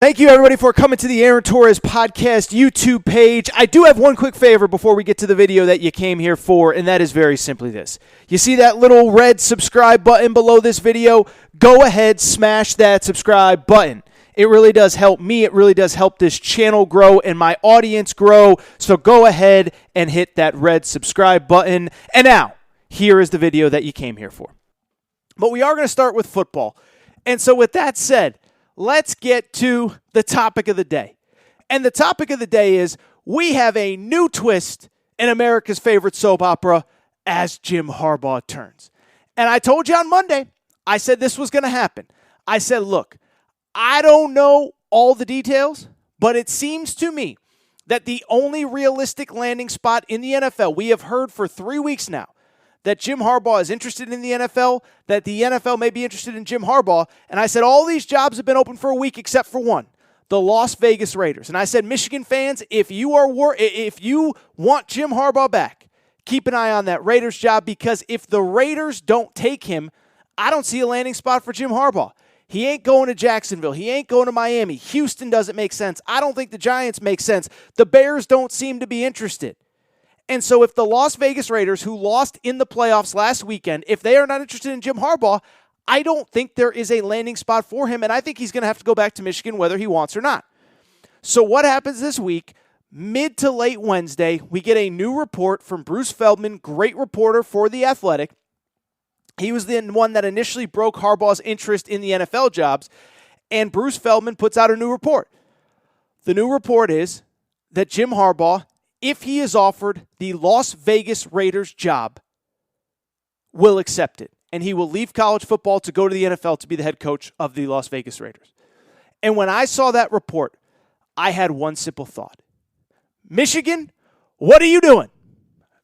Thank you, everybody, for coming to the Aaron Torres Podcast YouTube page. I do have one quick favor before we get to the video that you came here for, and that is very simply this. You see that little red subscribe button below this video? Go ahead, smash that subscribe button. It really does help me. It really does help this channel grow and my audience grow. So go ahead and hit that red subscribe button. And now, here is the video that you came here for. But we are going to start with football. And so with that said, let's get to the topic of the day. And the topic of the day is we have a new twist in America's favorite soap opera as Jim Harbaugh turns. And I told you on Monday, I said this was going to happen. I said, look, I don't know all the details, but it seems to me that the only realistic landing spot in the NFL, we have heard for 3 weeks now, that Jim Harbaugh is interested in the NFL, that the NFL may be interested in Jim Harbaugh. And I said all these jobs have been open for a week except for one, the Las Vegas Raiders. And I said, Michigan fans, if you want Jim Harbaugh back, keep an eye on that Raiders job, because if the Raiders don't take him, I don't see a landing spot for Jim Harbaugh. He ain't going to Jacksonville. He ain't going to Miami. Houston doesn't make sense. I don't think the Giants make sense. The Bears don't seem to be interested. And so if the Las Vegas Raiders, who lost in the playoffs last weekend, if they are not interested in Jim Harbaugh, I don't think there is a landing spot for him, and I think he's going to have to go back to Michigan whether he wants or not. So what happens this week? Mid to late Wednesday, we get a new report from Bruce Feldman, great reporter for The Athletic. He was the one that initially broke Harbaugh's interest in the NFL jobs, and Bruce Feldman puts out a new report. The new report is that Jim Harbaugh, if he is offered the Las Vegas Raiders job, will accept it. And he will leave college football to go to the NFL to be the head coach of the Las Vegas Raiders. And when I saw that report, I had one simple thought. Michigan, what are you doing?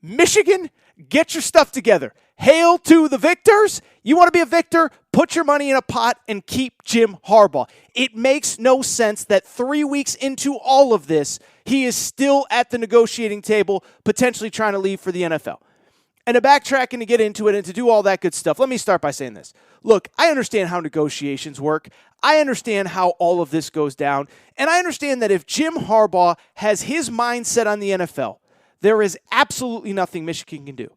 Michigan, get your stuff together. Hail to the victors. You want to be a victor? Put your money in a pot and keep Jim Harbaugh. It makes no sense that 3 weeks into all of this, he is still at the negotiating table, potentially trying to leave for the NFL. And to backtrack and to get into it and to do all that good stuff, let me start by saying this. Look, I understand how negotiations work. I understand how all of this goes down. And I understand that if Jim Harbaugh has his mindset on the NFL, there is absolutely nothing Michigan can do.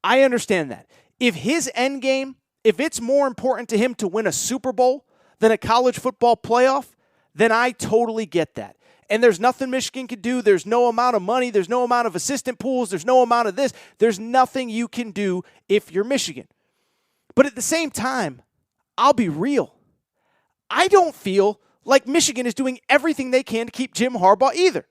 I understand that. If his end game, if it's more important to him to win a Super Bowl than a college football playoff, then I totally get that. And there's nothing Michigan can do. There's no amount of money. There's no amount of assistant pools. There's no amount of this. There's nothing you can do if you're Michigan. But at the same time, I'll be real. I don't feel like Michigan is doing everything they can to keep Jim Harbaugh either.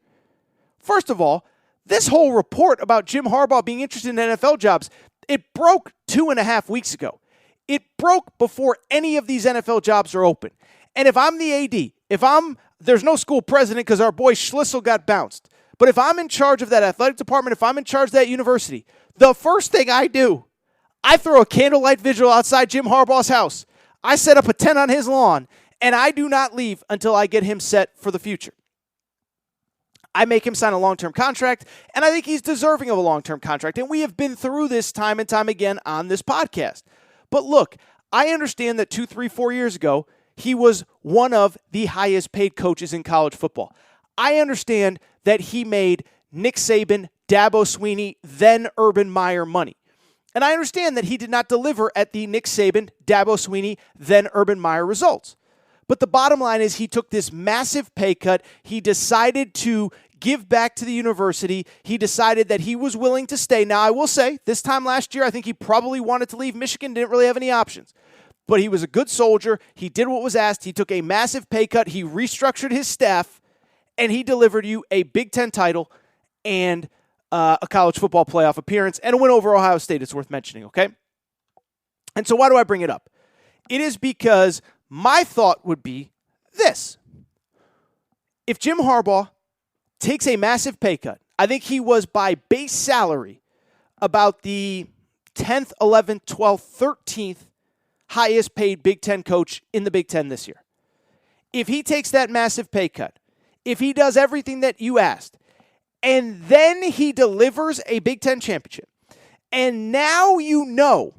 First of all, this whole report about Jim Harbaugh being interested in NFL jobs, it broke 2.5 weeks ago. It broke before any of these NFL jobs are open. And if I'm the AD, there's no school president because our boy Schlissel got bounced. But if I'm in charge of that athletic department, if I'm in charge of that university, the first thing I do, I throw a candlelight vigil outside Jim Harbaugh's house. I set up a tent on his lawn, and I do not leave until I get him set for the future. I make him sign a long-term contract, and I think he's deserving of a long-term contract. And we have been through this time and time again on this podcast. But look, I understand that 2, 3, 4 years ago, he was one of the highest paid coaches in college football. I understand that he made Nick Saban, Dabo Swinney, then Urban Meyer money. And I understand that he did not deliver at the Nick Saban, Dabo Swinney, then Urban Meyer results. But the bottom line is he took this massive pay cut. He decided to give back to the university. He decided that he was willing to stay. Now, I will say, this time last year, I think he probably wanted to leave Michigan, didn't really have any options. But he was a good soldier. He did what was asked. He took a massive pay cut. He restructured his staff, and he delivered you a Big Ten title and a college football playoff appearance and a win over Ohio State. It's worth mentioning, okay? And so why do I bring it up? It is because my thought would be this. If Jim Harbaugh takes a massive pay cut, I think he was by base salary about the 10th, 11th, 12th, 13th highest paid Big Ten coach in the Big Ten this year. If he takes that massive pay cut, if he does everything that you asked, and then he delivers a Big Ten championship, and now you know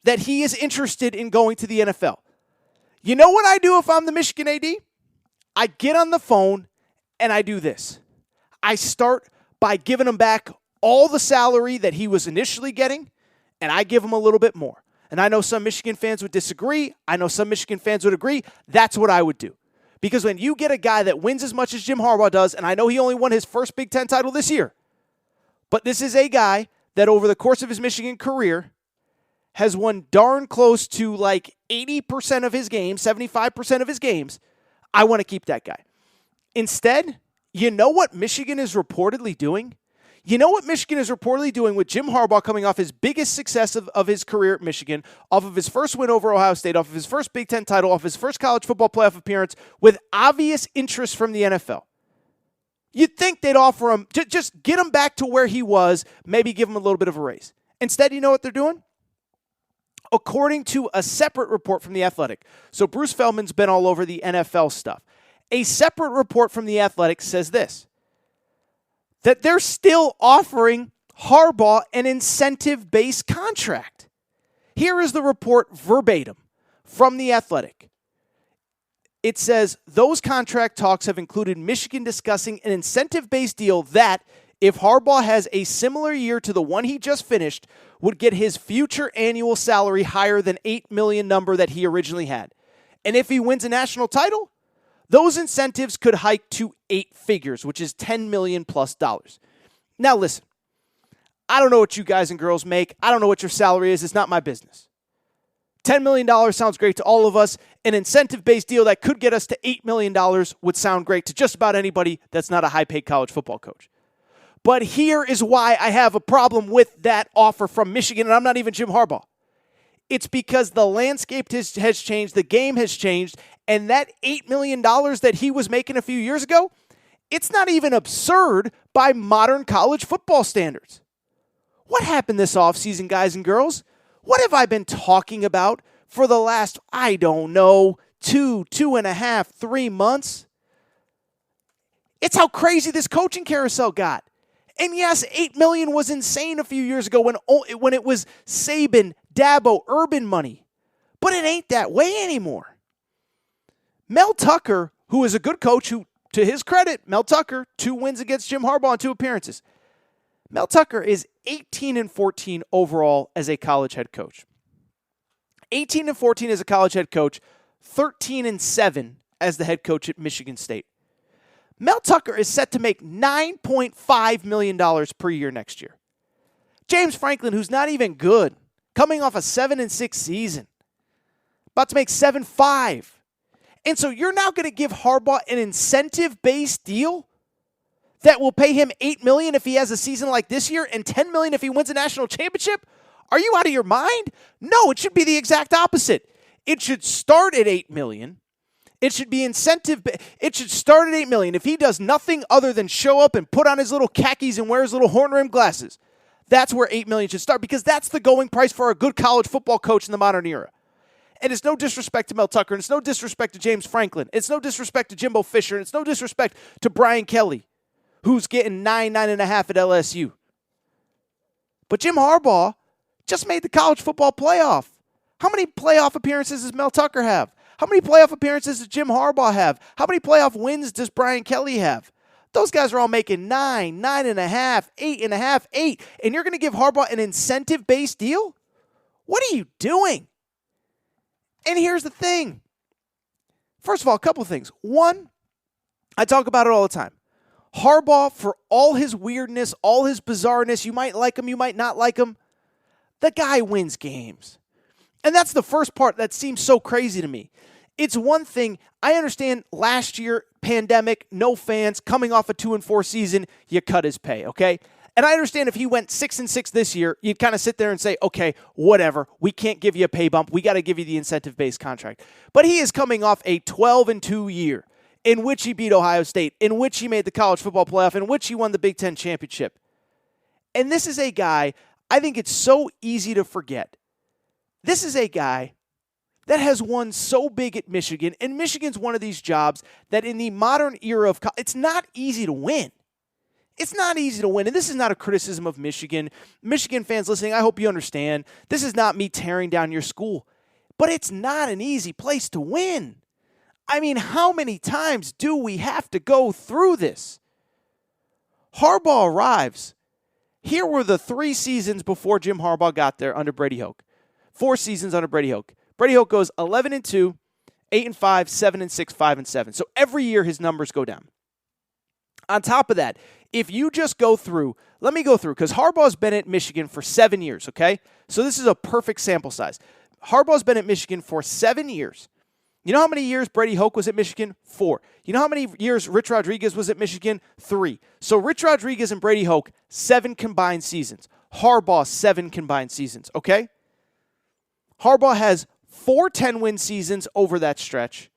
that he is interested in going to the NFL, you know what I do if I'm the Michigan AD? I get on the phone and I do this. I start by giving him back all the salary that he was initially getting, and I give him a little bit more. And I know some Michigan fans would disagree. I know some Michigan fans would agree. That's what I would do. Because when you get a guy that wins as much as Jim Harbaugh does, and I know he only won his first Big Ten title this year, but this is a guy that over the course of his Michigan career has won darn close to like 80% of his games, 75% of his games. I want to keep that guy. Instead, you know what Michigan is reportedly doing? You know what Michigan is reportedly doing with Jim Harbaugh coming off his biggest success of his career at Michigan, off of his first win over Ohio State, off of his first Big Ten title, off his first college football playoff appearance, with obvious interest from the NFL. You'd think they'd offer him, just get him back to where he was, maybe give him a little bit of a raise. Instead, you know what they're doing? According to a separate report from The Athletic, so Bruce Feldman's been all over the NFL stuff. A separate report from The Athletic says this, that they're still offering Harbaugh an incentive-based contract. Here is the report verbatim from The Athletic. It says, those contract talks have included Michigan discussing an incentive-based deal that, if Harbaugh has a similar year to the one he just finished, would get his future annual salary higher than $8 million number that he originally had. And if he wins a national title, those incentives could hike to 8 figures, which is $10 million plus dollars. Now listen, I don't know what you guys and girls make. I don't know what your salary is. It's not my business. $10 million sounds great to all of us. An incentive-based deal that could get us to $8 million would sound great to just about anybody that's not a high-paid college football coach. But here is why I have a problem with that offer from Michigan, and I'm not even Jim Harbaugh. It's because the landscape has changed, the game has changed, and that $8 million that he was making a few years ago, it's not even absurd by modern college football standards. What happened this offseason, guys and girls? What have I been talking about for the last, I don't know, 2.5, 3 months? It's how crazy this coaching carousel got. And yes, $8 million was insane a few years ago when it was Saban, Dabo, Urban money. But it ain't that way anymore. Mel Tucker, who is a good coach, who, to his credit, Mel Tucker, 2 wins against Jim Harbaugh in 2 appearances. Mel Tucker is 18-14 overall as a college head coach. 18-14 as a college head coach, 13-7 as the head coach at Michigan State. Mel Tucker is set to make $9.5 million per year next year. James Franklin, who's not even good, coming off a 7-6 season, about to make $7.5. And so you're now going to give Harbaugh an incentive-based deal that will pay him $8 million if he has a season like this year and $10 million if he wins a national championship? Are you out of your mind? No, it should be the exact opposite. It should start at $8 million. It should be incentive. It should start at $8 million. If he does nothing other than show up and put on his little khakis and wear his little horn-rimmed glasses, that's where $8 million should start, because that's the going price for a good college football coach in the modern era. And it's no disrespect to Mel Tucker, and it's no disrespect to James Franklin. It's no disrespect to Jimbo Fisher, and it's no disrespect to Brian Kelly, who's getting 9.5 at LSU. But Jim Harbaugh just made the college football playoff. How many playoff appearances does Mel Tucker have? How many playoff appearances does Jim Harbaugh have? How many playoff wins does Brian Kelly have? Those guys are all making 9, 9.5, 8.5, 8. And you're going to give Harbaugh an incentive-based deal? What are you doing? And here's the thing. First of all, a couple of things. One, I talk about it all the time. Harbaugh, for all his weirdness, all his bizarreness, you might like him, you might not like him, the guy wins games. And that's the first part that seems so crazy to me. It's one thing, I understand last year, pandemic, no fans, coming off a 2-4 season, you cut his pay, okay? And I understand if he went 6-6 this year, you'd kind of sit there and say, okay, whatever, we can't give you a pay bump, we got to give you the incentive-based contract. But he is coming off a 12-2 year in which he beat Ohio State, in which he made the college football playoff, in which he won the Big Ten championship. And this is a guy, I think it's so easy to forget. This is a guy that has won so big at Michigan, and Michigan's one of these jobs that in the modern era of college, it's not easy to win. It's not easy to win, and this is not a criticism of Michigan. Michigan fans listening, I hope you understand. This is not me tearing down your school, but it's not an easy place to win. I mean, how many times do we have to go through this? Harbaugh arrives. Here were the 3 seasons before Jim Harbaugh got there under Brady Hoke. 4 seasons under Brady Hoke. Brady Hoke goes 11-2, 8-5, 7-6, 5-7. So every year his numbers go down. On top of that, if you just go through, let me go through, because Harbaugh's been at Michigan for 7 years, okay? So this is a perfect sample size. Harbaugh's been at Michigan for 7 years. You know how many years Brady Hoke was at Michigan? 4. You know how many years Rich Rodriguez was at Michigan? 3. So Rich Rodriguez and Brady Hoke, 7 combined seasons. Harbaugh, 7 combined seasons, okay? Harbaugh has 4 10-win seasons over that stretch,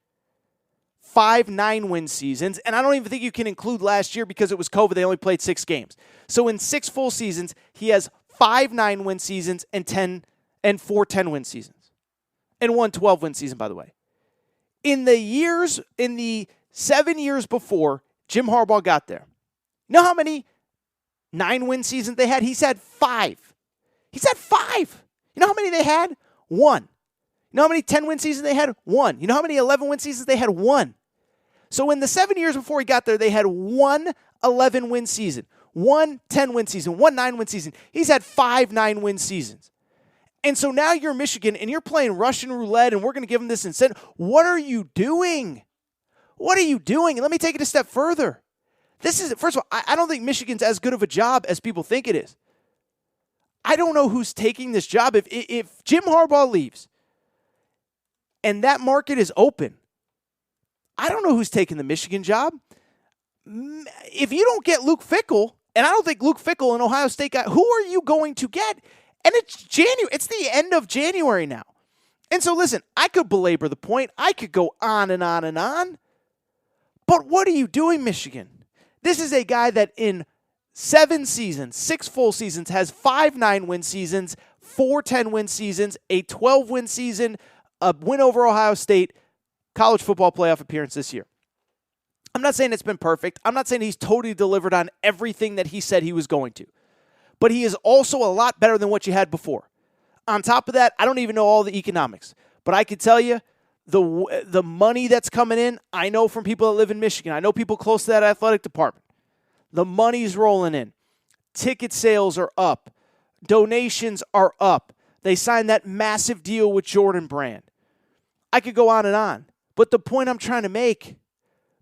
5 9-win seasons, and I don't even think you can include last year because it was COVID. They only played 6 games. So in 6 full seasons, he has 5 9-win seasons and 4 10-win seasons, and 1 12-win season, by the way. In the 7 years before Jim Harbaugh got there, you know how many 9-win seasons they had? He's had 5. He's had 5. You know how many they had? 1. You know how many 10-win seasons they had? 1. You know how many 11-win seasons they had? 1. So in the 7 years before he got there, they had 1 11-win season, 1 10-win season, 1 9-win season. He's had 5 9-win seasons. And so now you're Michigan and you're playing Russian roulette and we're going to give them this incentive. What are you doing? What are you doing? And let me take it a step further. First of all, I don't think Michigan's as good of a job as people think it is. I don't know who's taking this job. If Jim Harbaugh leaves and that market is open, I don't know who's taking the Michigan job. If you don't get Luke Fickell, and I don't think Luke Fickell, an Ohio State guy, who are you going to get? And it's January. It's the end of January now. And so listen, I could belabor the point. I could go on and on and on. But what are you doing, Michigan? This is a guy that in 7 seasons, 6 full seasons, has 5 9-win seasons, 4 10-win seasons, a 12-win season, a win over Ohio State, college football playoff appearance this year. I'm not saying it's been perfect. I'm not saying he's totally delivered on everything that he said he was going to. But he is also a lot better than what you had before. On top of that, I don't even know all the economics. But I can tell you, the money that's coming in, I know from people that live in Michigan. I know people close to that athletic department. The money's rolling in. Ticket sales are up. Donations are up. They signed that massive deal with Jordan Brand. I could go on and on. But the point I'm trying to make,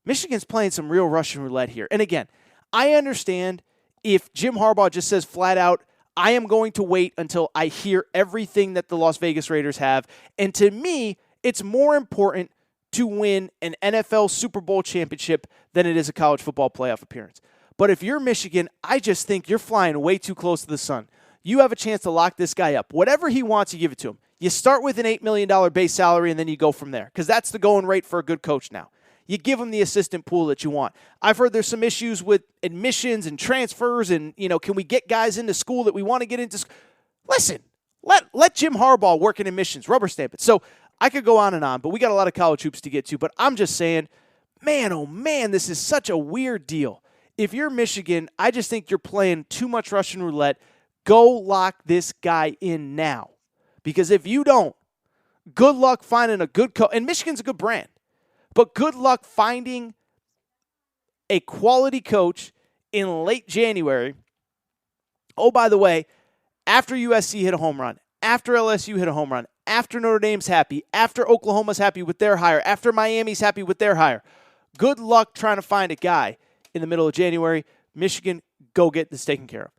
Michigan's playing some real Russian roulette here. And again, I understand if Jim Harbaugh just says flat out, I am going to wait until I hear everything that the Las Vegas Raiders have. And to me, it's more important to win an NFL Super Bowl championship than it is a college football playoff appearance. But if you're Michigan, I just think you're flying way too close to the sun. You have a chance to lock this guy up. Whatever he wants, you give it to him. You start with an $8 million base salary, and then you go from there, because that's the going rate for a good coach now. You give him the assistant pool that you want. I've heard there's some issues with admissions and transfers and, can we get guys into school that we want to get into school? Listen, let Jim Harbaugh work in admissions, rubber stamp it. So I could go on and on, but we got a lot of college hoops to get to. But I'm just saying, man, oh man, this is such a weird deal. If you're Michigan, I just think you're playing too much Russian roulette. Go lock this guy in now. Because if you don't, good luck finding a good coach. And Michigan's a good brand. But good luck finding a quality coach in late January. Oh, by the way, after USC hit a home run, after LSU hit a home run, after Notre Dame's happy, after Oklahoma's happy with their hire, after Miami's happy with their hire. Good luck trying to find a guy in the middle of January. Michigan, go get this taken care of.